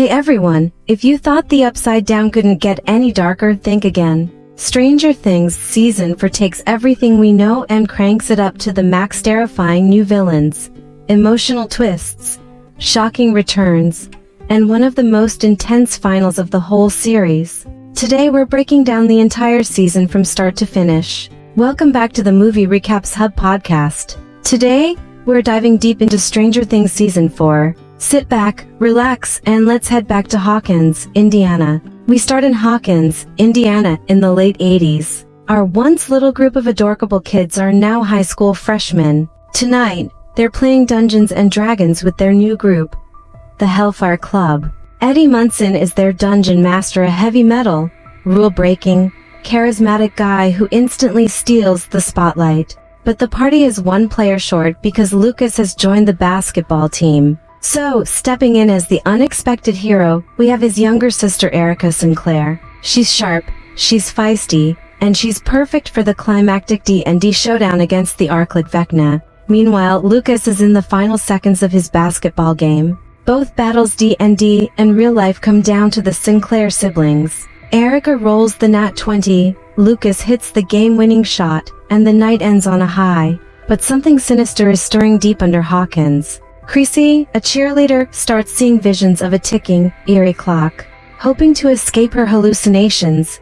Hey everyone, if you thought the Upside Down couldn't get any darker, think again. Stranger Things Season 4 takes everything we know and cranks it up to the max, terrifying new villains, emotional twists, shocking returns, and one of the most intense finals of the whole series. Today we're breaking down the entire season from start to finish. Welcome back to the Movie Recaps Hub podcast. Today, we're diving deep into Stranger Things Season 4. Sit back, relax, and let's head back to Hawkins, Indiana. We start in Hawkins, Indiana, in the late 80s. Our once little group of adorable kids are now high school freshmen. Tonight, they're playing Dungeons and Dragons with their new group, the Hellfire Club. Eddie Munson is their dungeon master, a heavy metal, rule-breaking, charismatic guy who instantly steals the spotlight. But the party is one player short because Lucas has joined the basketball team. So, stepping in as the unexpected hero, we have his younger sister Erica Sinclair. She's sharp, she's feisty, and she's perfect for the climactic D&D showdown against the Arclight Vecna. Meanwhile, Lucas is in the final seconds of his basketball game. Both battles D&D and real life come down to the Sinclair siblings. Erica rolls the nat 20, Lucas hits the game-winning shot, and the night ends on a high. But something sinister is stirring deep under Hawkins. Creasy, a cheerleader, starts seeing visions of a ticking, eerie clock. Hoping to escape her hallucinations,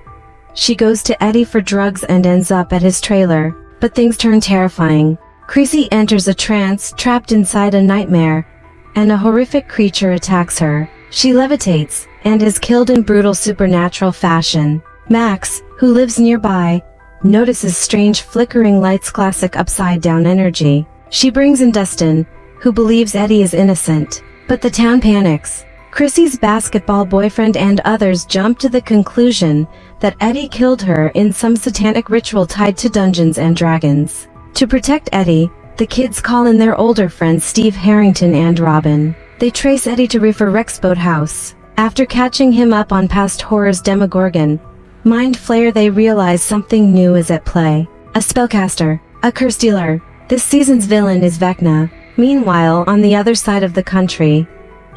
she goes to Eddie for drugs and ends up at his trailer. But things turn terrifying. Creasy enters a trance, trapped inside a nightmare, and a horrific creature attacks her. She levitates, and is killed in brutal supernatural fashion. Max, who lives nearby, notices strange flickering lights, classic upside-down energy. She brings in Dustin, who believes Eddie is innocent. But the town panics. Chrissy's basketball boyfriend and others jump to the conclusion that Eddie killed her in some satanic ritual tied to Dungeons and Dragons. To protect Eddie, the kids call in their older friends Steve Harrington and Robin. They trace Eddie to Reefer Rex Boathouse. After catching him up on past horrors Demogorgon, Mind Flayer, they realize something new is at play. A spellcaster, a curse dealer. This season's villain is Vecna. Meanwhile, on the other side of the country,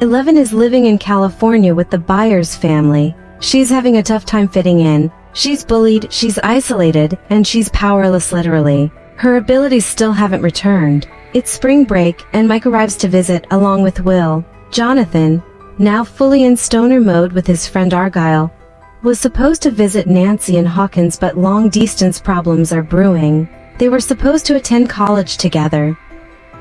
Eleven is living in California with the Byers family. She's having a tough time fitting in. She's bullied, she's isolated, and she's powerless literally. Her abilities still haven't returned. It's spring break, and Mike arrives to visit along with Will. Jonathan, now fully in stoner mode with his friend Argyle, was supposed to visit Nancy and Hawkins, but long-distance problems are brewing. They were supposed to attend college together.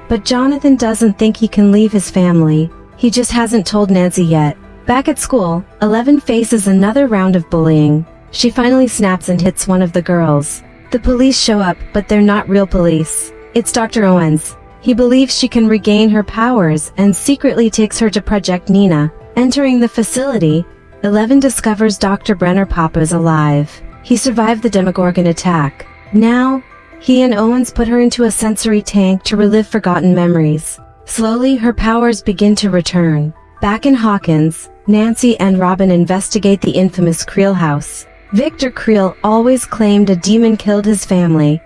But Jonathan doesn't think he can leave his family. He just hasn't told Nancy yet. Back at school, Eleven faces another round of bullying. She finally snaps and hits one of the girls. The police show up, but they're not real police. It's Dr. Owens. He believes she can regain her powers and secretly takes her to Project Nina. Entering the facility, Eleven discovers Dr. Brenner Papa is alive. He survived the Demogorgon attack. Now, he and Owens put her into a sensory tank to relive forgotten memories. Slowly, her powers begin to return. Back in Hawkins, Nancy and Robin investigate the infamous Creel house. Victor Creel always claimed a demon killed his family,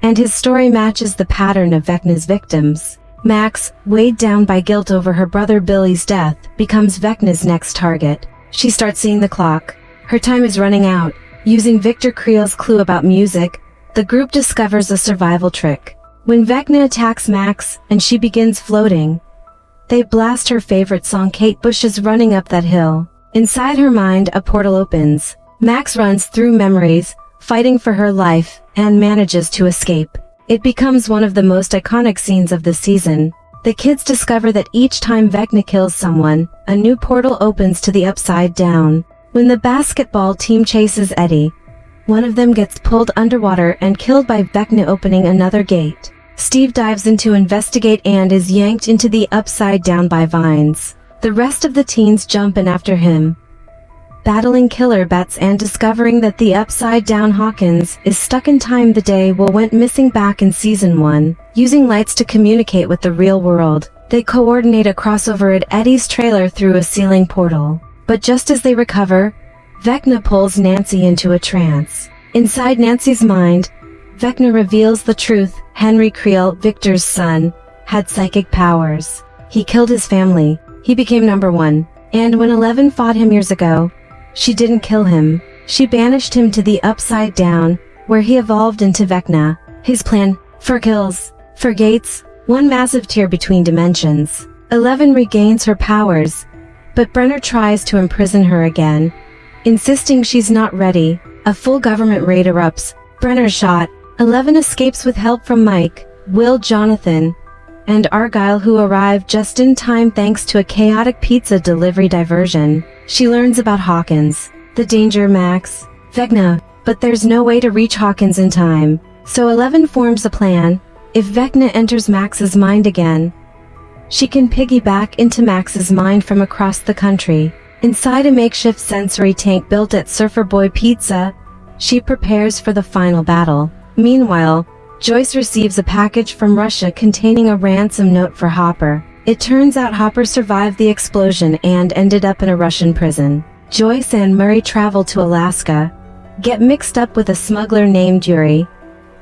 and his story matches the pattern of Vecna's victims. Max, weighed down by guilt over her brother Billy's death, becomes Vecna's next target. She starts seeing the clock. Her time is running out. Using Victor Creel's clue about music, the group discovers a survival trick. When Vecna attacks Max, and she begins floating, they blast her favorite song, Kate Bush's Running Up That Hill. Inside her mind, a portal opens. Max runs through memories, fighting for her life, and manages to escape. It becomes one of the most iconic scenes of the season. The kids discover that each time Vecna kills someone, a new portal opens to the Upside Down. When the basketball team chases Eddie, one of them gets pulled underwater and killed by Vecna opening another gate. Steve dives in to investigate and is yanked into the Upside Down by vines. The rest of the teens jump in after him, battling killer bats and discovering that the Upside Down Hawkins is stuck in time. The day Will went missing back in Season 1. Using lights to communicate with the real world, they coordinate a crossover at Eddie's trailer through a ceiling portal. But just as they recover, Vecna pulls Nancy into a trance. Inside Nancy's mind, Vecna reveals the truth. Henry Creel, Victor's son, had psychic powers. He killed his family. He became number one. And when 11 fought him years ago, she didn't kill him. She banished him to the Upside Down, where he evolved into Vecna. His plan, for kills, for gates, one massive tear between dimensions. 11 regains her powers, but Brenner tries to imprison her again, insisting she's not ready. A full government raid erupts. Brenner shot. 11 escapes with help from Mike, Will, Jonathan, and Argyle, who arrived just in time thanks to a chaotic pizza delivery diversion. She learns about Hawkins, the danger, Max, Vecna, but there's no way to reach Hawkins in time. So 11 forms a plan. If Vecna enters Max's mind again, she can piggyback into Max's mind from across the country. Inside a makeshift sensory tank built at Surfer Boy Pizza, she prepares for the final battle. Meanwhile, Joyce receives a package from Russia containing a ransom note for Hopper. It turns out Hopper survived the explosion and ended up in a Russian prison. Joyce and Murray travel to Alaska, get mixed up with a smuggler named Yuri,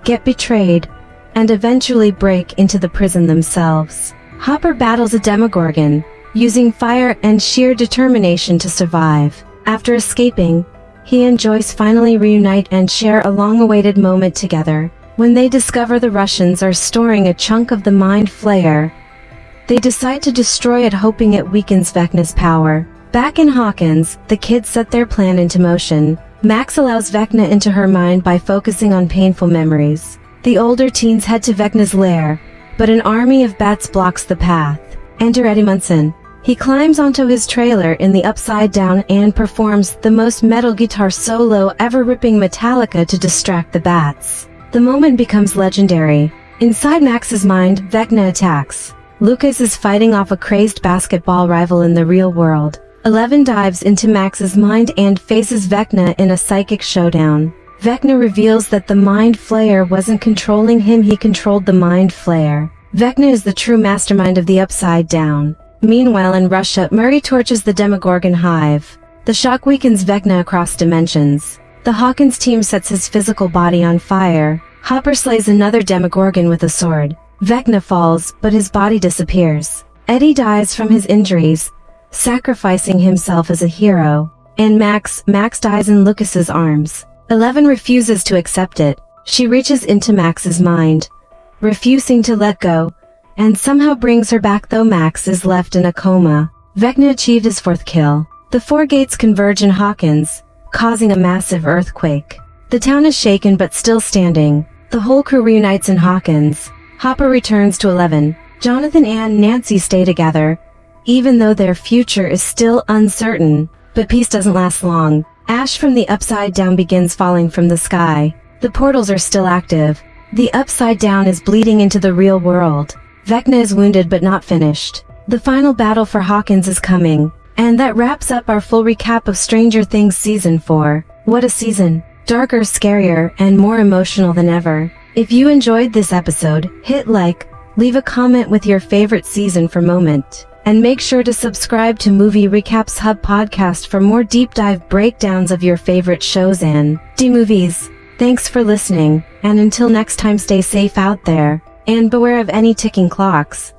get betrayed, and eventually break into the prison themselves. Hopper battles a Demogorgon, using fire and sheer determination to survive. After escaping, he and Joyce finally reunite and share a long-awaited moment together. When they discover the Russians are storing a chunk of the Mind Flayer, they decide to destroy it, hoping it weakens Vecna's power. Back in Hawkins, the kids set their plan into motion. Max allows Vecna into her mind by focusing on painful memories. The older teens head to Vecna's lair, but an army of bats blocks the path. Enter Eddie Munson. He climbs onto his trailer in the Upside Down and performs the most metal guitar solo ever, ripping Metallica to distract the bats. The moment becomes legendary. Inside Max's mind, Vecna attacks. Lucas is fighting off a crazed basketball rival in the real world. 11 dives into Max's mind and faces Vecna in a psychic showdown. Vecna reveals that the Mind Flayer wasn't controlling him, he controlled the Mind Flayer. Vecna is the true mastermind of the Upside Down. Meanwhile in Russia, Murray torches the Demogorgon hive. The shock weakens Vecna across dimensions. The Hawkins team sets his physical body on fire. Hopper slays another Demogorgon with a sword. Vecna falls, but his body disappears. Eddie dies from his injuries, sacrificing himself as a hero. And Max dies in Lucas's arms. 11 refuses to accept it. She reaches into Max's mind, refusing to let go, and somehow brings her back, though Max is left in a coma. Vecna achieved his 4th kill. The 4 gates converge in Hawkins, causing a massive earthquake. The town is shaken but still standing. The whole crew reunites in Hawkins. Hopper returns to 11. Jonathan and Nancy stay together, even though their future is still uncertain. But peace doesn't last long. Ash from the Upside Down begins falling from the sky. The portals are still active. The Upside Down is bleeding into the real world. Vecna is wounded but not finished. The final battle for Hawkins is coming. And that wraps up our full recap of Stranger Things Season 4. What a season! Darker, scarier, and more emotional than ever. If you enjoyed this episode, hit like, leave a comment with your favorite season for moment, and make sure to subscribe to Movie Recaps Hub podcast for more deep dive breakdowns of your favorite shows and D-movies. Thanks for listening, and until next time, stay safe out there, and beware of any ticking clocks.